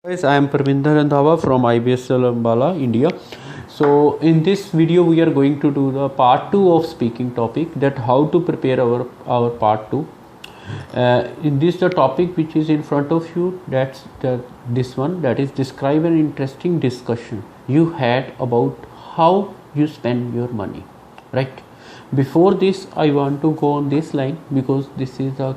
Guys, I am Parminder Randhawa from IBSL AMBALA, India. So in this video we are going to do the part 2 of speaking topic, that how to prepare our part 2. In this the topic which is in front of you, that's this one, that is describe an interesting discussion you had about how you spend your money, right? Before this I want to go on this line because this is a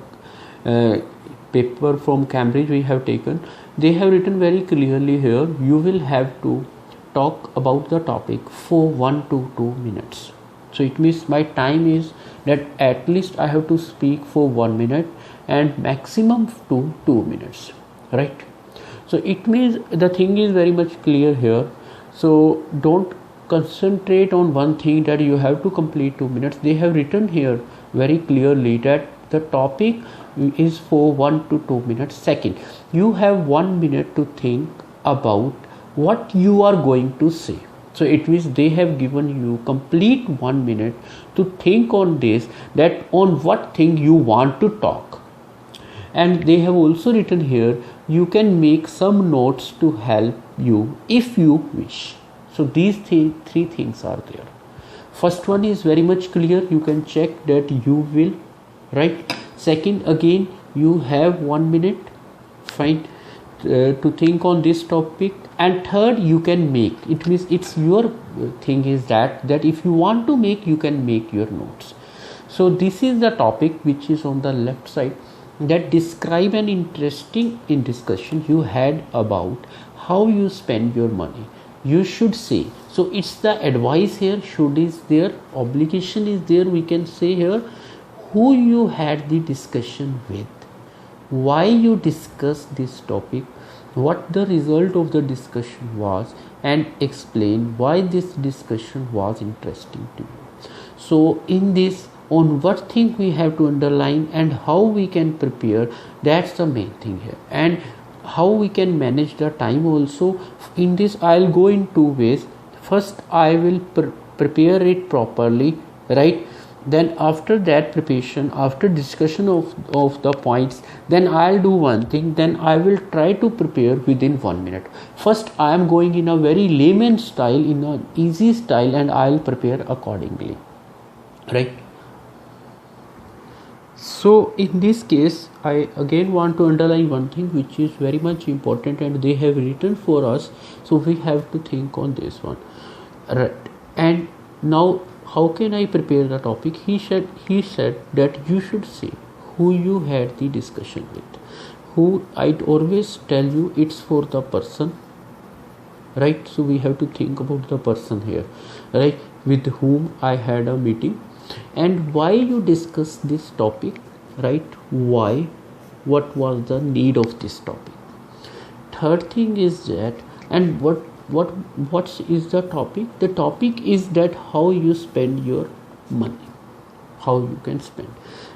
paper from Cambridge we have taken. They have written very clearly here, you will have to talk about the topic for 1 to 2 minutes. So it means my time is that at least I have to speak for 1 minute and maximum to 2 minutes, right? So it means the thing is very much clear here. So don't concentrate on one thing that you have to complete 2 minutes. They have written here very clearly that the topic is for 1 to 2 minutes. Second, you have 1 minute to think about what you are going to say. So it means they have given you complete 1 minute to think on this, that on what thing you want to talk. And they have also written here, you can make some notes to help you if you wish. So these three things are there. First one is very much clear, you can check that you will, right? Second, again you have 1 minute, fine, to think on this topic. And third, you can make, it means it's your thing is that if you want to make, you can make your notes. So this is the topic which is on the left side, that describe an interesting discussion you had about how you spend your money. You should say, so it's the advice here, should is there, obligation is there, we can say here, who you had the discussion with, why you discussed this topic, what the result of the discussion was, and explain why this discussion was interesting to you. So in this, on what thing we have to underline and how we can prepare, that's the main thing here. And how we can manage the time also. In this I'll go in two ways. First, I will prepare it properly, right? Then after that preparation, after discussion of the points, then I'll do one thing, then I will try to prepare within 1 minute. First, I am going in a very layman style, in an easy style, and I'll prepare accordingly, right? So in this case, I again want to underline one thing which is very much important, and they have written for us, so we have to think on this one, right? And now, how can I prepare the topic? He said that you should say who you had the discussion with. Who, I'd always tell you, it's for the person, right? So we have to think about the person here, right? With whom I had a meeting, and why you discuss this topic, right? Why? What was the need of this topic? Third thing is that, and what is the topic? The topic is that how you spend your money, how you can spend.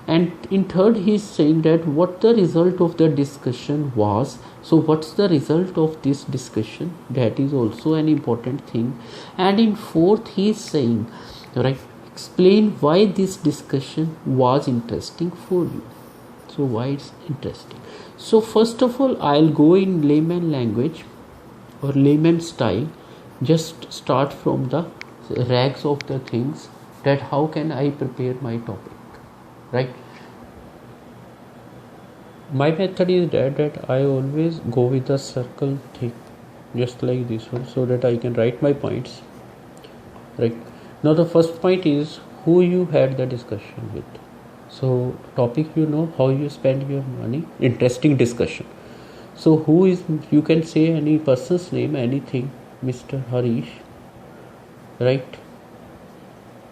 And in third, he is saying that what the result of the discussion was. So what's the result of this discussion? That is also an important thing. And in fourth, he is saying, right, explain why this discussion was interesting for you. So why it's interesting. So first of all, I'll go in layman language or layman style, just start from the rags of the things, that how can I prepare my topic, right? My method is that I always go with the circle thing, just like this one, so that I can write my points, right? Now the first point is who you had the discussion with. So topic, you know, how you spend your money, interesting discussion. So who is, you can say any person's name, anything, Mr. Harish, right?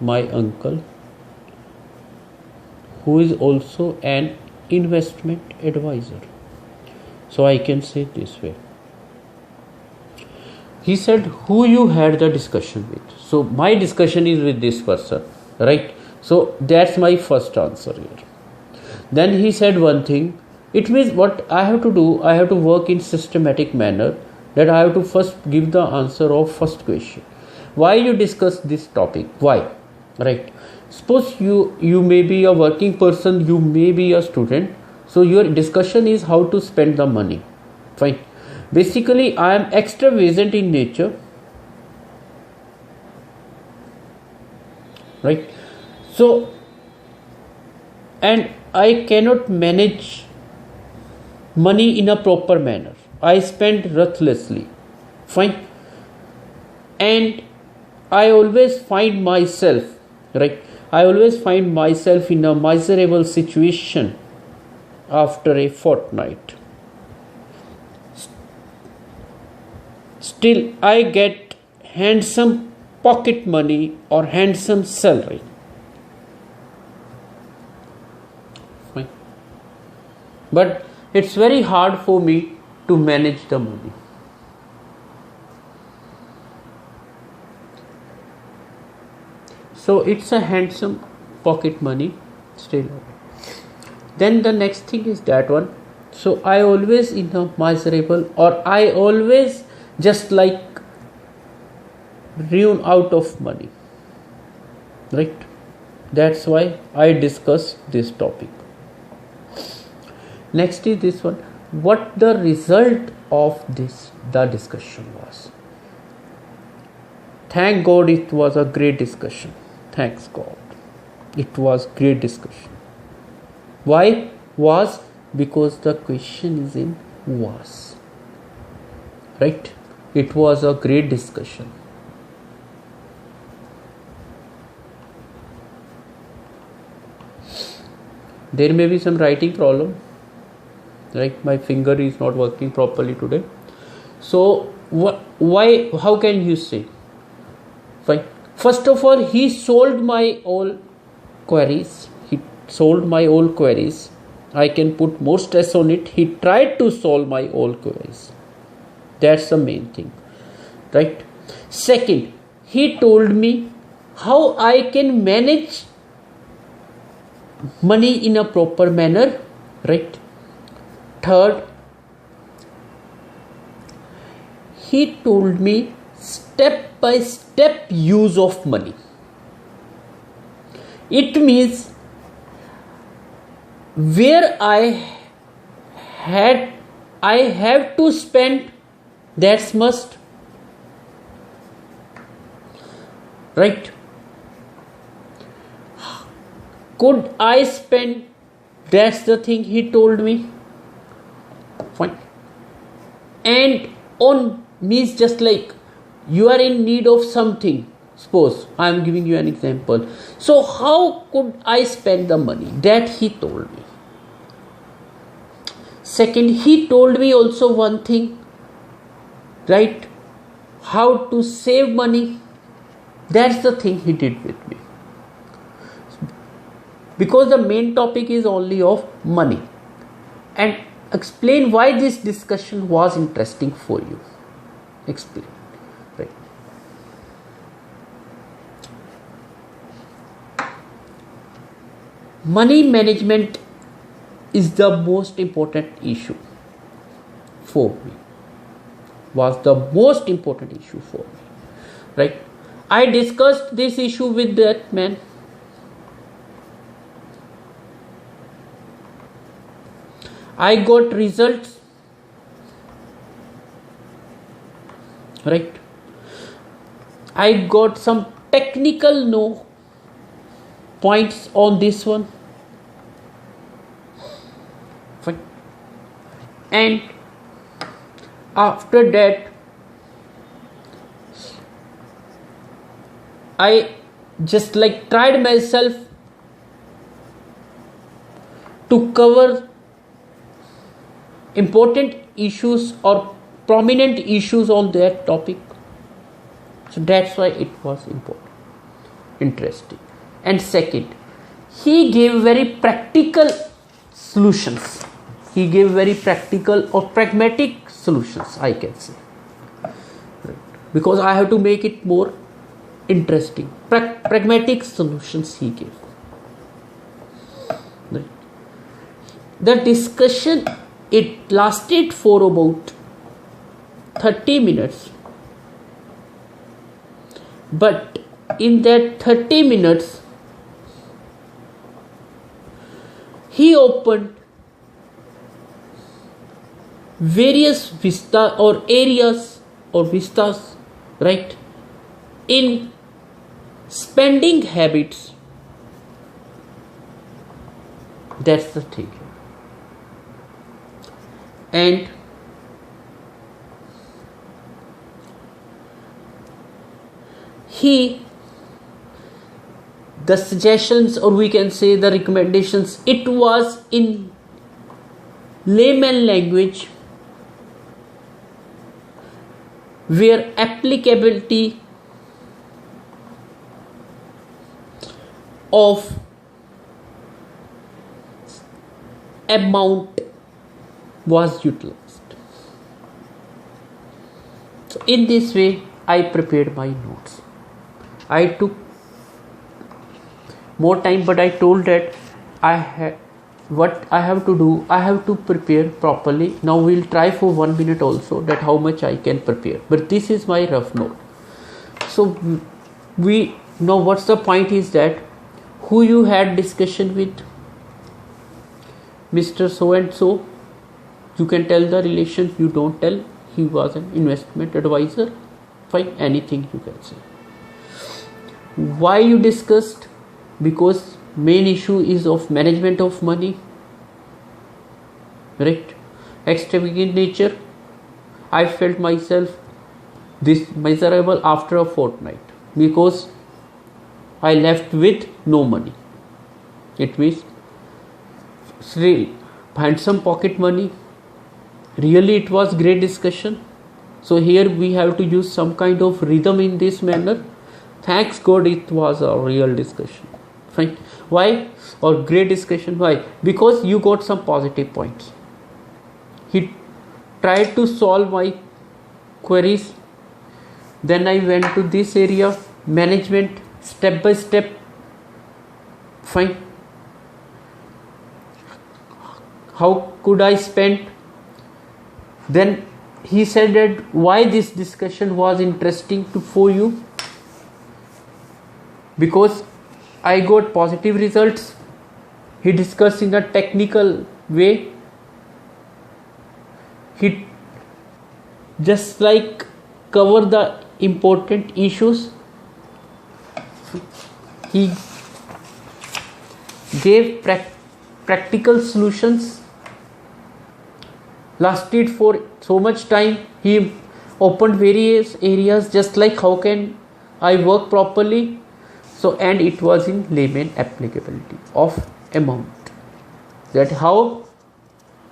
My uncle, who is also an investment advisor. So I can say this way. He said who you had the discussion with. So my discussion is with this person, right? So that's my first answer here. Then he said one thing. It means what I have to do, I have to work in systematic manner, that I have to first give the answer of first question. Why you discuss this topic? Why? Right? Suppose you may be a working person, you may be a student. So your discussion is how to spend the money. Fine. Basically, I am extravagant in nature, right? So, and I cannot manage money in a proper manner. I spend ruthlessly. Fine. And I always find myself, right? I always find myself in a miserable situation after a fortnight. Still, I get handsome pocket money or handsome salary. Fine. But it's very hard for me to manage the money. So it's a handsome pocket money still. Then the next thing is that one. So I always in a miserable, or I always just like run out of money, right? That's why I discuss this topic. Next is this one. What the result of the discussion was. Thank God it was a great discussion. Thanks God. It was great discussion. Why was? Because the question is in was. Right? It was a great discussion. There may be some writing problem. Right? My finger is not working properly today. So why? How can you say? Fine. First of all, he solved my all queries. He solved my all queries. I can put more stress on it. He tried to solve my all queries. That's the main thing. Right? Second, he told me how I can manage money in a proper manner. Right? Third, he told me step by step use of money. It means where I have to spend, that's must. Right? Could I spend? That's the thing he told me. Fine. And on means just like you are in need of something. Suppose I am giving you an example. So how could I spend the money? That he told me. Second, he told me also one thing. Right? How to save money. That's the thing he did with me. Because the main topic is only of money. And explain why this discussion was interesting for you. Explain. Right. Money management is the most important issue for me. Was the most important issue for me. Right. I discussed this issue with that man. I got results. Right. I got some technical points on this one. Fine. And after that, I just like tried myself to cover important issues or prominent issues on that topic. So that's why it was important, interesting. And second, he gave very practical solutions. He gave very practical or pragmatic solutions, I can say. Right. Because I have to make it more interesting. Pragmatic solutions he gave. Right. The discussion, it lasted for about 30 minutes. But in that 30 minutes, he opened various vista or areas or vistas, right, in spending habits. That's the thing. And the suggestions, or we can say the recommendations, it was in layman language, where applicability of amount was utilized. So in this way I prepared my notes. I took more time, but I told that what I have to do, I have to prepare properly. Now we'll try for 1 minute also, that how much I can prepare, but this is my rough note. So we know what's the point is that who you had discussion with, Mr. so and so, you can tell the relation, you don't tell, he was an investment advisor, fine, anything you can say. Why you discussed? Because main issue is of management of money, right? Extravagant nature. I felt myself this miserable after a fortnight because I left with no money. It means handsome pocket money. Really it was great discussion. So here we have to use some kind of rhythm in this manner. Thanks God it was a real discussion. Fine. Why? Or great discussion. Why? Because you got some positive points. He tried to solve my queries. Then I went to this area, management, step by step. Fine. How could I spend? Then he said that why this discussion was interesting for you, because I got positive results. He discussed in a technical way. He just like cover the important issues. He gave practical solutions. Lasted for so much time. He opened various areas, just like how can I work properly. So, and it was in layman applicability of amount, that how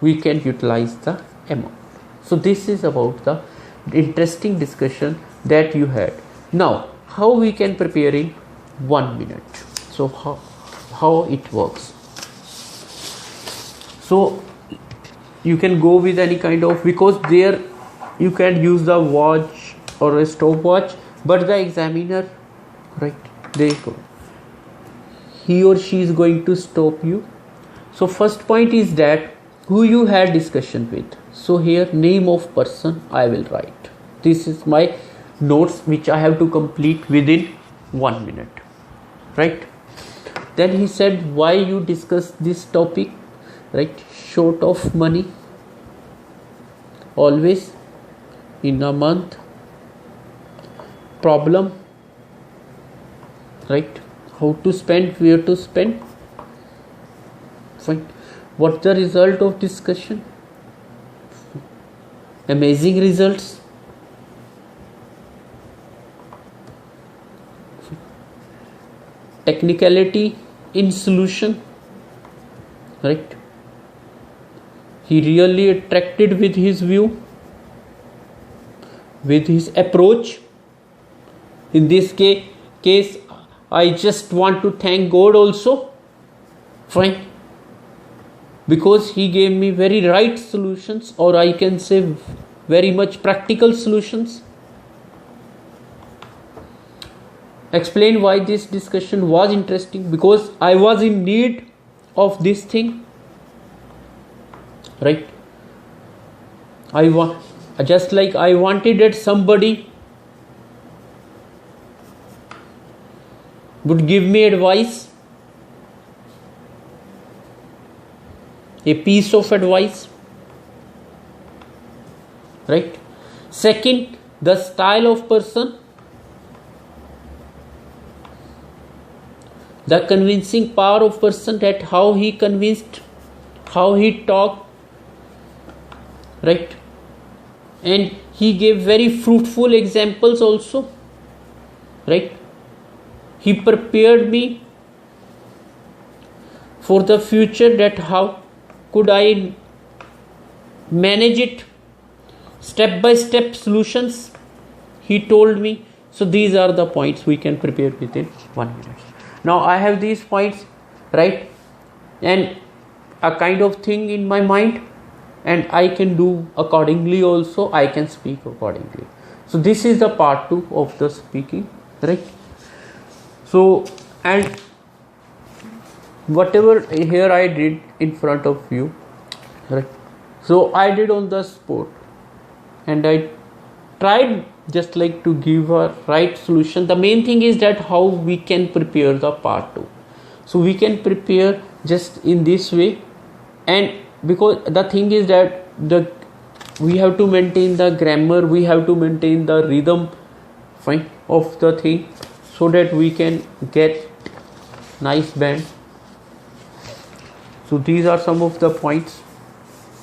we can utilize the amount. So this is about the interesting discussion that you had. Now how we can prepare in 1 minute. So how it works. So you can go with any kind of, because there you can use the watch or a stopwatch, but the examiner, right, there you go, he or she is going to stop you. So first point is that who you had discussion with. So here name of person I will write. This is my notes which I have to complete within 1 minute, right? Then he said why you discuss this topic, right? Short of money always in a month, problem, right? How to spend, where to spend. Fine. What's the result of discussion? Amazing results. Technicality in solution, right? He really attracted with his view, with his approach. In this case I just want to thank God also, fine, because he gave me very right solutions, or I can say very much practical solutions. Explain why this discussion was interesting, because I was in need of this thing, right? Just like I wanted that somebody would give me advice, a piece of advice. right? Second, the style of person, the convincing power of person, that how he convinced, how he talked, right? And he gave very fruitful examples also, right? He prepared me for the future, that how could I manage it, step by step solutions he told me. So these are the points we can prepare within 1 minute. Now I have these points, right, and a kind of thing in my mind, and I can do accordingly also, I can speak accordingly. So this is the part 2 of the speaking, right? So, and whatever here I did in front of you, right? So I did on the spot, and I tried just like to give a right solution. The main thing is that how we can prepare the part 2. So we can prepare just in this way, and because the thing is that we have to maintain the grammar, we have to maintain the rhythm, fine, of the thing, so that we can get nice band. So these are some of the points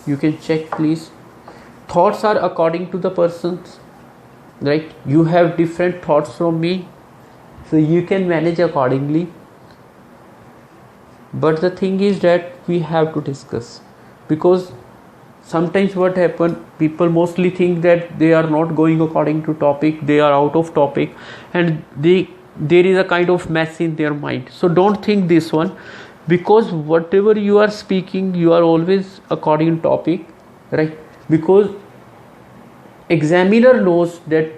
you can check, please. Thoughts are according to the persons, right? You have different thoughts from me, so you can manage accordingly. But the thing is that we have to discuss, because sometimes what happen, people mostly think that they are not going according to topic, they are out of topic, and there is a kind of mess in their mind. So don't think this one, because whatever you are speaking, you are always according to topic, right? Because examiner knows that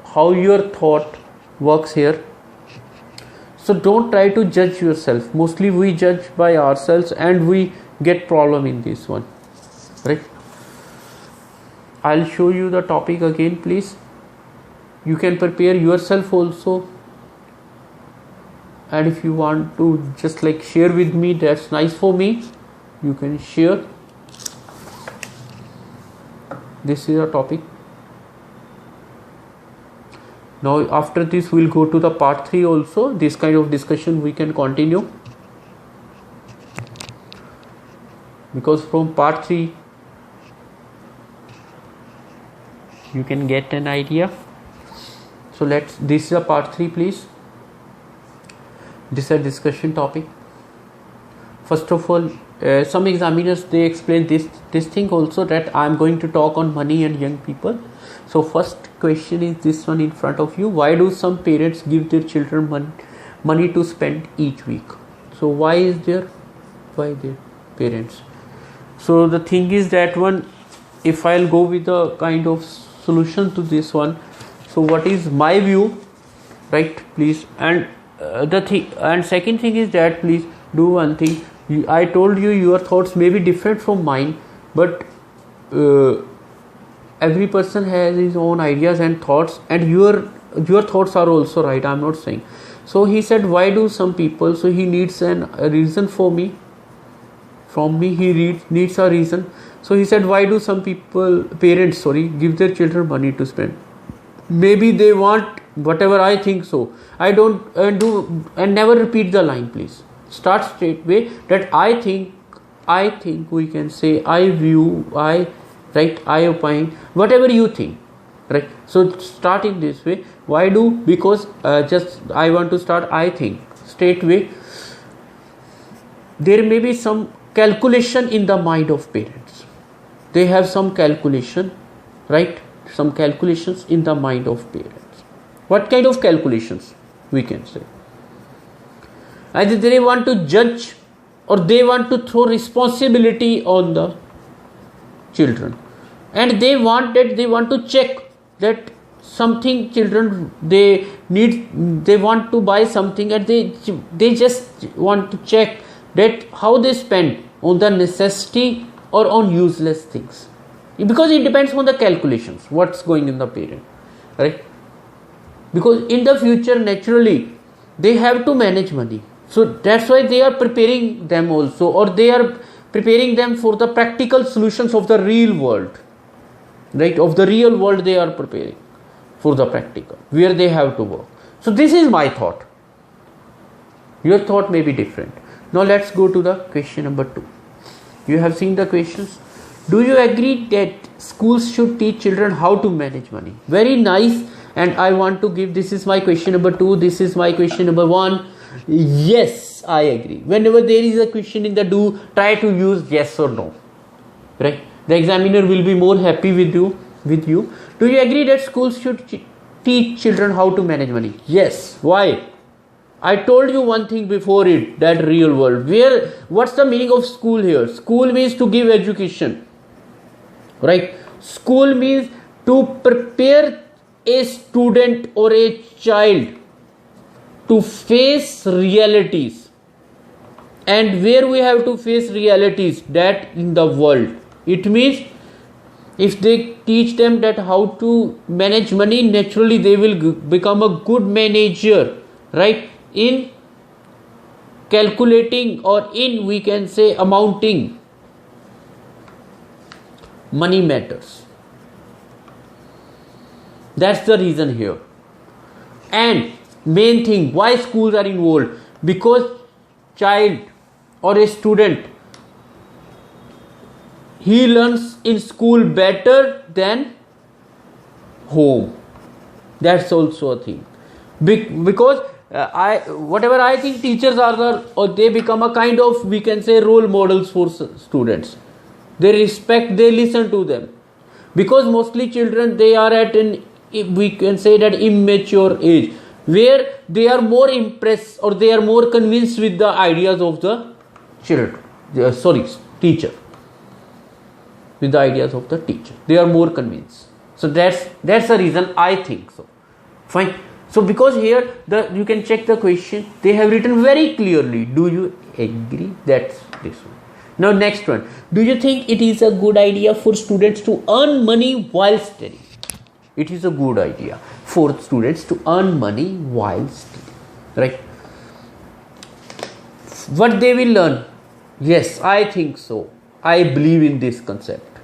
how your thought works here. So don't try to judge yourself. Mostly we judge by ourselves, and we get problem in this one, right? I'll show you the topic again, please. You can prepare yourself also, and if you want to just like share with me, that's nice for me. You can share. This is a topic. Now after this we'll go to the part 3 also. This kind of discussion we can continue, because from part 3 you can get an idea. So this is a part 3, please. This is a discussion topic. First of all, some examiners, they explain this thing also, that I am going to talk on money and young people. So first question is this one in front of you. Why do some parents give their children money to spend each week? So why their parents? So the thing is that one, if I'll go with a kind of solution to this one, so what is my view, right, please? And second thing is that please do one thing. I told you your thoughts may be different from mine, but every person has his own ideas and thoughts, and your thoughts are also right, I'm not saying. So he said, why do some people, so he needs a reason from me, he needs a reason. So he said, why do some parents give their children money to spend? Maybe they want whatever I think, so I don't do, and never repeat the line, please. Start straight way, that I think, we can say, I view, I opine, whatever you think, right? So starting this way. Why do? Because just I want to start, I think, straight way. There may be some calculation in the mind of parents. They have some calculation, right? Some calculations in the mind of parents. What kind of calculations, we can say? Either they want to judge, or they want to throw responsibility on the children, and they want to check that something children they want to buy something, and they just want to check that how they spend on the necessity or on useless things, because it depends on the calculations what's going in the parent, right? Because in the future naturally they have to manage money, so that's why they are preparing them also, or they are preparing them for the practical solutions of the real world, right, of the real world they are preparing for the practical, where they have to work. So this is my thought. Your thought may be different. Now let's go to the question number 2. You have seen the questions. Do you agree that schools should teach children how to manage money? Very nice. And I want to give, this is my question number 2, this is my question number 1. Yes, I agree. Whenever there is a question in the do, try to use yes or no. Right? The examiner will be more happy with you. Do you agree that schools should teach children how to manage money? Yes. Why? I told you one thing before it, that real world. What's the meaning of school here? School means to give education. Right? School means to prepare a student or a child to face realities. And where we have to face realities? That in the world. It means if they teach them that how to manage money, naturally they will become a good manager, right, in calculating or in, we can say, amounting money matters. That's the reason here. And main thing, why schools are involved? Because child or a student, he learns in school better than home. That's also a thing. Because whatever I think, teachers are or they become a kind of, we can say, role models for students. They respect, they listen to them. Because mostly children, they are at an, we can say, that immature age, where they are more impressed or they are more convinced with the ideas of the teacher. With the ideas of the teacher, they are more convinced. So that's the reason I think so. Fine. So because here you can check the question, they have written very clearly. Do you agree? That's this one. Now next one. Do you think it is a good idea for students to earn money while studying? It is a good idea for students to earn money while studying. Right? What they will learn? Yes, I think so. I believe in this concept.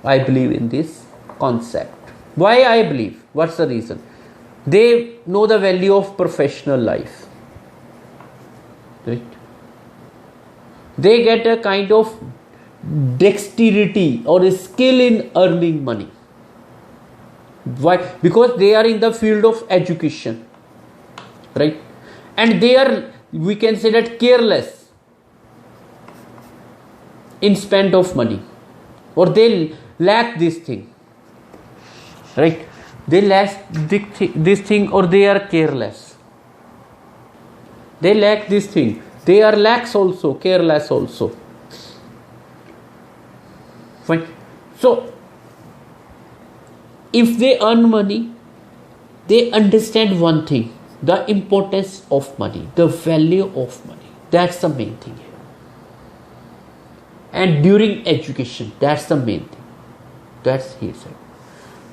I believe in this concept. Why I believe? What's the reason? They know the value of professional life. Right? They get a kind of dexterity or a skill in earning money. Why? Because they are in the field of education. Right? And they are, we can say, that careless in spend of money, or they lack this thing, right? They lack this thing, or they are careless. They lack this thing. They are lax also, careless also. Fine. So if they earn money, they understand one thing: the importance of money, the value of money. That's the main thing here. And during education, that's the main thing. That's he said.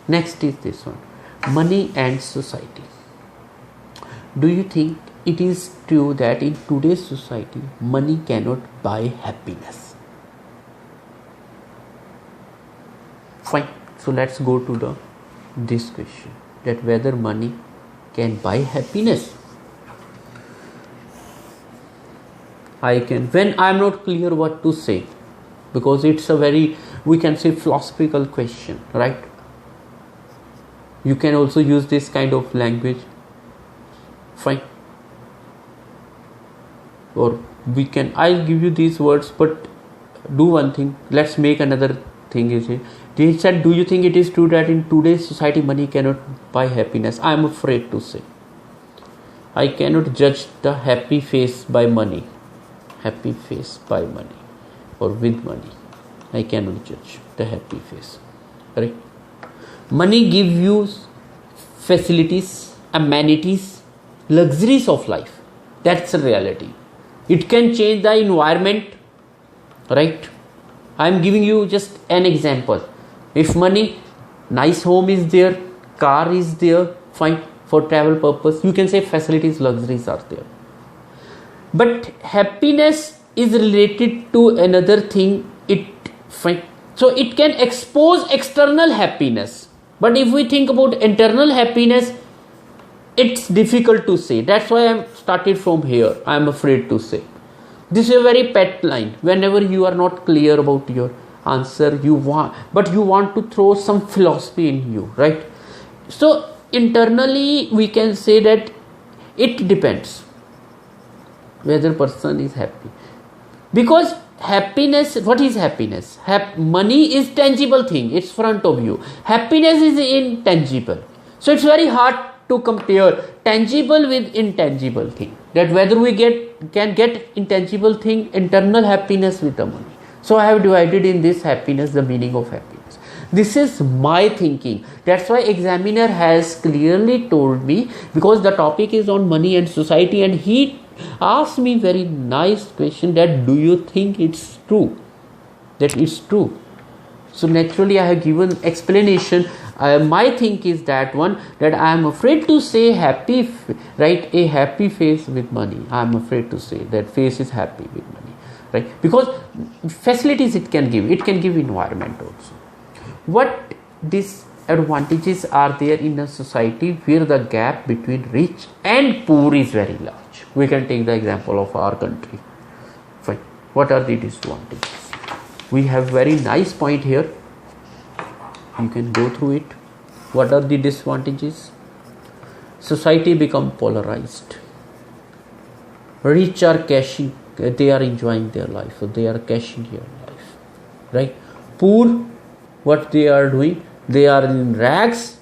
Next is this one: money and society. Do you think it is true that in today's society, money cannot buy happiness? Fine. So let's go to this question, that whether money can buy happiness. When I'm not clear what to say, because it's a very, we can say, philosophical question, right? You can also use this kind of language. Fine. Or I'll give you these words, but do one thing. Let's make another thing. Is it? They said, do you think it is true that in today's society money cannot buy happiness? I am afraid to say. I cannot judge the happy face by money. Happy face by money or with money. I cannot judge the happy face. Right? Money gives you facilities, amenities, luxuries of life. That's a reality. It can change the environment. Right? I am giving you just an example. If money, nice home is there, car is there, fine, for travel purpose, you can say facilities, luxuries are there. But happiness is related to another thing. It So it can expose external happiness, but if we think about internal happiness, it's difficult to say. That's why I started from here. I am afraid to say. This is a very pet line. Whenever you are not clear about your answer, you want to throw some philosophy in you, right? So internally we can say that it depends whether person is happy, because happiness, what is happiness? Money is tangible thing, it's front of you. Happiness is intangible, so it's very hard to compare tangible with intangible thing, that whether we can get intangible thing, internal happiness with the money. So I have divided in this happiness, the meaning of happiness. This is my thinking. That's why examiner has clearly told me, because the topic is on money and society, and he asked me very nice question, that do you think it's true? That it's true. So naturally I have given explanation. My think is that one, that I am afraid to say happy, right? A happy face with money. I am afraid to say that face is happy with money, right? Because facilities it can give environment also. What disadvantages are there in a society where the gap between rich and poor is very large? We can take the example of our country. Fine. What are the disadvantages? We have very nice point here. You can go through it. What are the disadvantages? Society become polarized. Rich are cashing, they are enjoying their life, so they are cashing your life, right? Poor, what they are doing? They are in rags,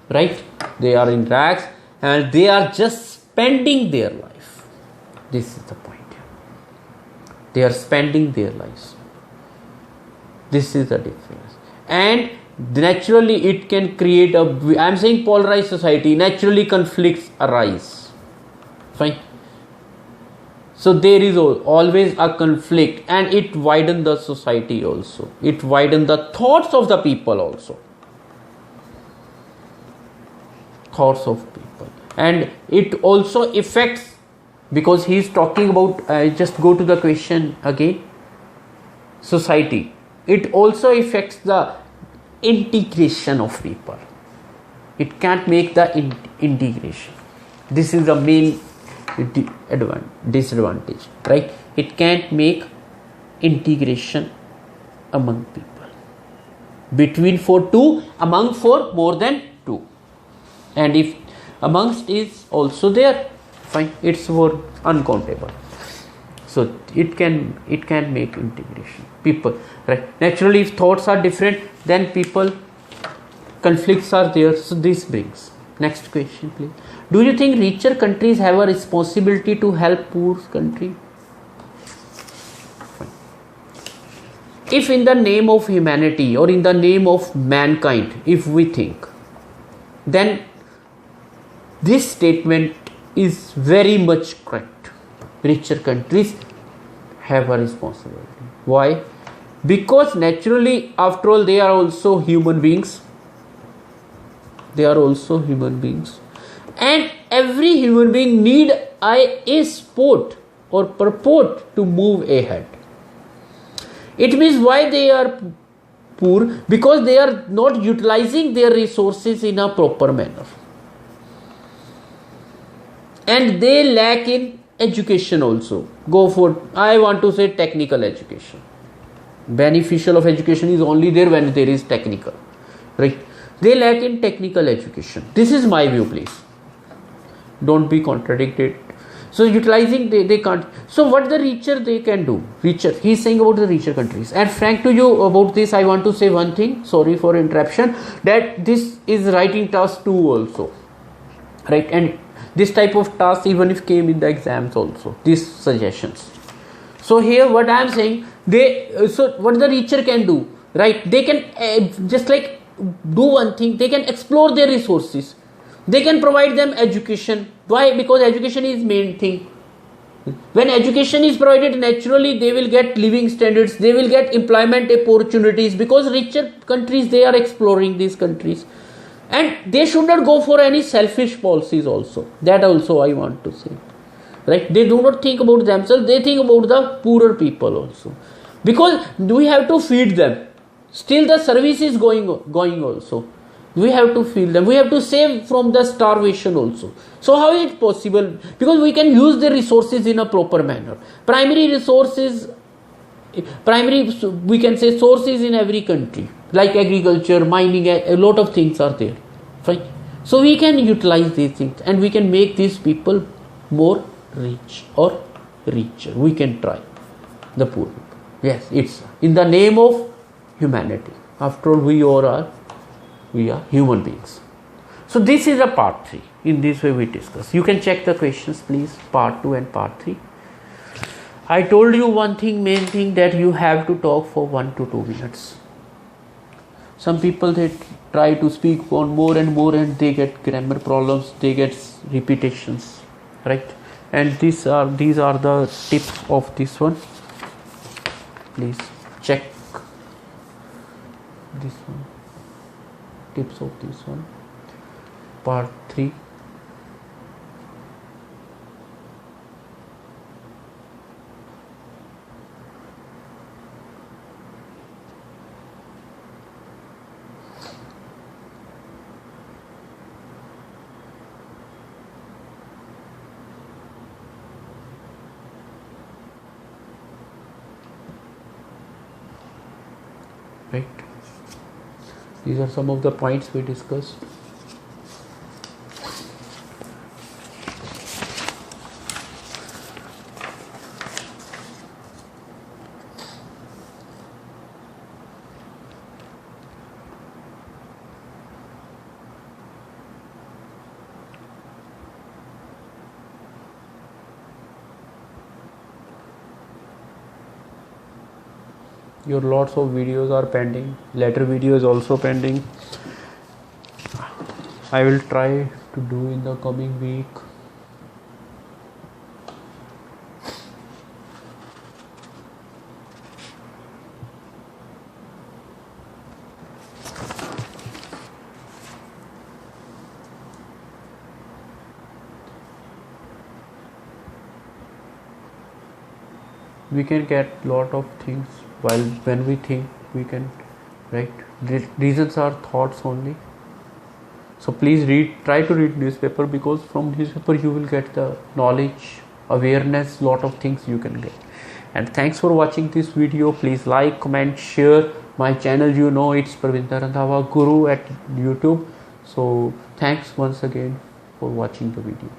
right? They are in rags and they are just spending their life. This is the point. They are spending their lives. This is the difference. And naturally it can create I am saying polarized society, naturally conflicts arise. Fine. So there is always a conflict, and it widens the society also. It widens the thoughts of the people also. Thoughts of people. And it also affects, because he is talking about, just go to the question again, society. It also affects the integration of people. It can't make the integration. This is the main disadvantage, right? It can't make integration among people, between among more than two, and if amongst is also there, fine, it's more uncountable. So it can make integration people, right? Naturally if thoughts are different, then people, conflicts are there. So this brings, next question please. Do you think richer countries have a responsibility to help poor country? Fine. If in the name of humanity or in the name of mankind, if we think, then this statement is very much correct. Richer countries have a responsibility. Why? Because naturally, after all, they are also human beings. And every human being need a support or purport to move ahead. It means why they are poor? Because they are not utilizing their resources in a proper manner. And they lack in education also. Go for, I want to say, technical education. Beneficial of education is only there when there is technical, right? They lack in technical education. This is my view, please. Don't be contradicted. So utilizing, they can't. So what the richer they can do? Richer. He is saying about the richer countries. And frank to you about this, I want to say one thing. Sorry for interruption. That this is writing task 2 also, right? And this type of task even if came in the exams also. These suggestions. So here what I am saying, so what the richer can do, right? They can just like do one thing. They can explore their resources. They can provide them education. Why? Because education is main thing. When education is provided, naturally they will get living standards. They will get employment opportunities, because richer countries, they are exploring these countries. And they should not go for any selfish policies also. That also I want to say. Right? They do not think about themselves. They think about the poorer people also. Because we have to feed them. Still the service is going also. We have to feed them. We have to save from the starvation also. So how is it possible? Because we can use the resources in a proper manner. Primary resources, we can say sources in every country, like agriculture, mining, a lot of things are there. Fine. So we can utilize these things and we can make these people more rich or richer. We can try the poor people. Yes, it's in the name of humanity. After all, we are human beings. So this is a part 3. In this way we discuss. You can check the questions please, part 2 and part 3. I told you one thing, main thing, that you have to talk for 1 to 2 minutes. Some people, they try to speak on more and more and they get grammar problems, they get repetitions, right? And these are the tips of this one. Please check this one, tips of this one, part 3. Right, these are some of the points we discussed. Your lots of videos are pending, letter video is also pending. I will try to do in the coming week. We can get lot of things while when we think we can, right? Reasons are thoughts only. So please try to read newspaper, because from newspaper you will get the knowledge, awareness, lot of things you can get. And thanks for watching this video. Please like, comment, share my channel. You know it's Pravinder Randhawa Guru at YouTube. So thanks once again for watching the video.